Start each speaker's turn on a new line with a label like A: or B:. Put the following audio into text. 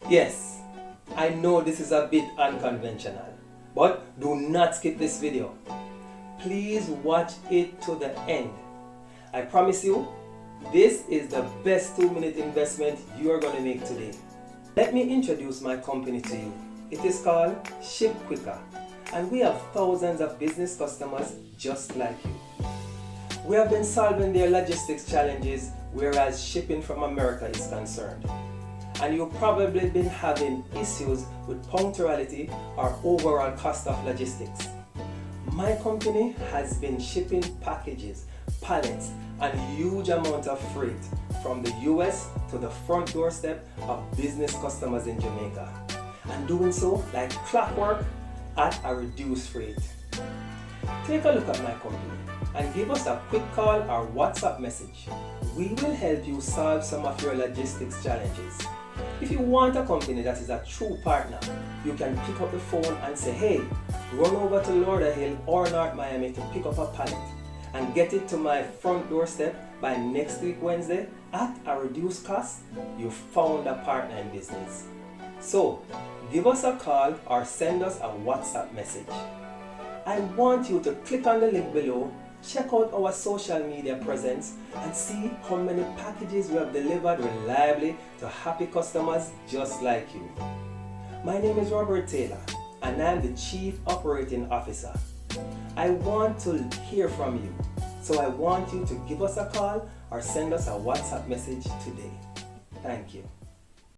A: Yes, I know this is a bit unconventional, but do not skip this video. Please watch it to the end. I promise you, this is the best 2-minute investment you are going to make today. Let me introduce my company to you. It is called Ship Quicker, and we have thousands of business customers just like you. We have been solving their logistics challenges whereas shipping from America is concerned. And you've probably been having issues with punctuality or overall cost of logistics. My company has been shipping packages, pallets, and huge amount of freight from the US to the front doorstep of business customers in Jamaica, and doing so like clockwork at a reduced rate. Take a look at my company and give us a quick call or WhatsApp message. We will help you solve some of your logistics challenges. If you want a company that is a true partner, you can pick up the phone and say, hey, run over to Lauderhill or North Miami to pick up a pallet and get it to my front doorstep by next week Wednesday at a reduced cost. You found a partner in business. So, give us a call or send us a WhatsApp message. I want you to click on the link below, check out our social media presence, and see how many packages we have delivered reliably to happy customers just like you. My name is Robert Taylor, and I'm the Chief Operating Officer. I want to hear from you, so I want you to give us a call or send us a WhatsApp message today. Thank you.